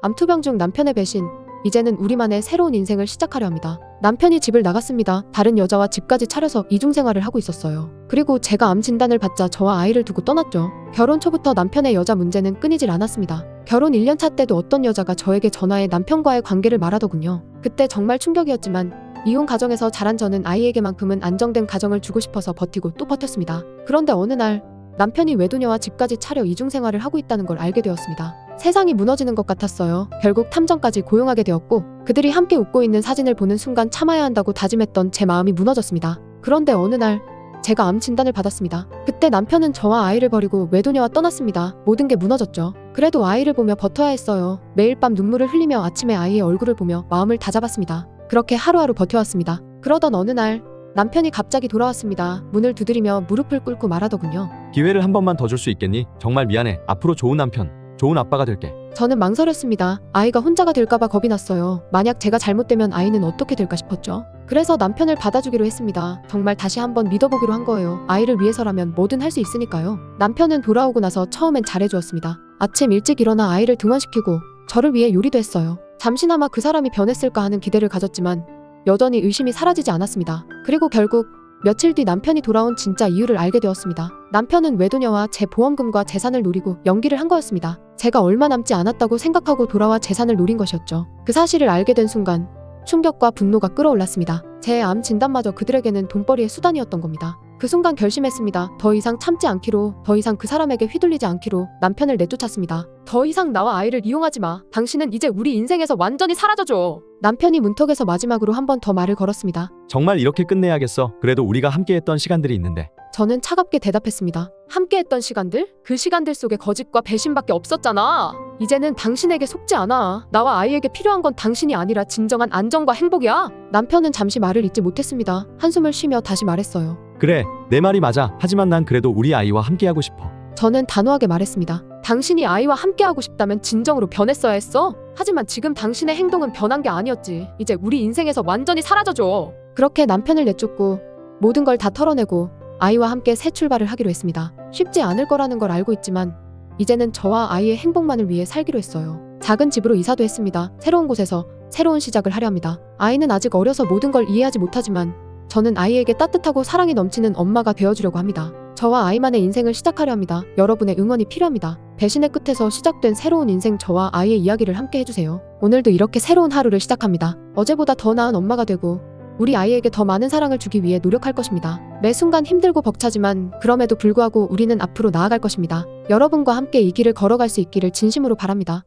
암투병 중 남편의 배신. 이제는 우리만의 새로운 인생을 시작하려 합니다. 남편이 집을 나갔습니다. 다른 여자와 집까지 차려서 이중생활을 하고 있었어요. 그리고 제가 암 진단을 받자 저와 아이를 두고 떠났죠. 결혼 초부터 남편의 여자 문제는 끊이질 않았습니다. 결혼 1년차 때도 어떤 여자가 저에게 전화해 남편과의 관계를 말하더군요. 그때 정말 충격이었지만 이혼 가정에서 자란 저는 아이에게만큼은 안정된 가정을 주고 싶어서 버티고 또 버텼습니다. 그런데 어느 날 남편이 외도녀와 집까지 차려 이중생활을 하고 있다는 걸 알게 되었습니다. 세상이 무너지는 것 같았어요. 결국 탐정까지 고용하게 되었고 그들이 함께 웃고 있는 사진을 보는 순간 참아야 한다고 다짐했던 제 마음이 무너졌습니다. 그런데 어느 날 제가 암 진단을 받았습니다. 그때 남편은 저와 아이를 버리고 외도녀와 떠났습니다. 모든 게 무너졌죠. 그래도 아이를 보며 버텨야 했어요. 매일 밤 눈물을 흘리며 아침에 아이의 얼굴을 보며 마음을 다잡았습니다. 그렇게 하루하루 버텨왔습니다. 그러던 어느 날 남편이 갑자기 돌아왔습니다. 문을 두드리며 무릎을 꿇고 말하더군요. 기회를 한 번만 더 줄 수 있겠니? 정말 미안해. 앞으로 좋은 남편, 좋은 아빠가 될게. 저는 망설였습니다. 아이가 혼자가 될까봐 겁이 났어요. 만약 제가 잘못되면 아이는 어떻게 될까 싶었죠. 그래서 남편을 받아주기로 했습니다. 정말 다시 한번 믿어보기로 한 거예요. 아이를 위해서라면 뭐든 할 수 있으니까요. 남편은 돌아오고 나서 처음엔 잘해주었습니다. 아침 일찍 일어나 아이를 등원시키고 저를 위해 요리도 했어요. 잠시나마 그 사람이 변했을까 하는 기대를 가졌지만 여전히 의심이 사라지지 않았습니다. 그리고 결국 며칠 뒤 남편이 돌아온 진짜 이유를 알게 되었습니다. 남편은 외도녀와 제 보험금과 재산을 노리고 연기를 한 거였습니다. 제가 얼마 남지 않았다고 생각하고 돌아와 재산을 노린 것이었죠. 그 사실을 알게 된 순간 충격과 분노가 끌어올랐습니다. 제 암 진단마저 그들에게는 돈벌이의 수단이었던 겁니다. 그 순간 결심했습니다. 더 이상 참지 않기로, 더 이상 그 사람에게 휘둘리지 않기로 남편을 내쫓았습니다. 더 이상 나와 아이를 이용하지 마. 당신은 이제 우리 인생에서 완전히 사라져줘. 남편이 문턱에서 마지막으로 한 번 더 말을 걸었습니다. 정말 이렇게 끝내야겠어. 그래도 우리가 함께했던 시간들이 있는데. 저는 차갑게 대답했습니다. 함께했던 시간들? 그 시간들 속에 거짓과 배신밖에 없었잖아. 이제는 당신에게 속지 않아. 나와 아이에게 필요한 건 당신이 아니라 진정한 안정과 행복이야. 남편은 잠시 말을 잇지 못했습니다. 한숨을 쉬며 다시 말했어요. 그래, 내 말이 맞아. 하지만 난 그래도 우리 아이와 함께하고 싶어. 저는 단호하게 말했습니다. 당신이 아이와 함께하고 싶다면 진정으로 변했어야 했어. 하지만 지금 당신의 행동은 변한 게 아니었지. 이제 우리 인생에서 완전히 사라져줘. 그렇게 남편을 내쫓고 모든 걸 다 털어내고 아이와 함께 새 출발을 하기로 했습니다. 쉽지 않을 거라는 걸 알고 있지만 이제는 저와 아이의 행복만을 위해 살기로 했어요. 작은 집으로 이사도 했습니다. 새로운 곳에서 새로운 시작을 하려 합니다. 아이는 아직 어려서 모든 걸 이해하지 못하지만 저는 아이에게 따뜻하고 사랑이 넘치는 엄마가 되어주려고 합니다. 저와 아이만의 인생을 시작하려 합니다. 여러분의 응원이 필요합니다. 배신의 끝에서 시작된 새로운 인생, 저와 아이의 이야기를 함께 해주세요. 오늘도 이렇게 새로운 하루를 시작합니다. 어제보다 더 나은 엄마가 되고 우리 아이에게 더 많은 사랑을 주기 위해 노력할 것입니다. 매 순간 힘들고 벅차지만 그럼에도 불구하고 우리는 앞으로 나아갈 것입니다. 여러분과 함께 이 길을 걸어갈 수 있기를 진심으로 바랍니다.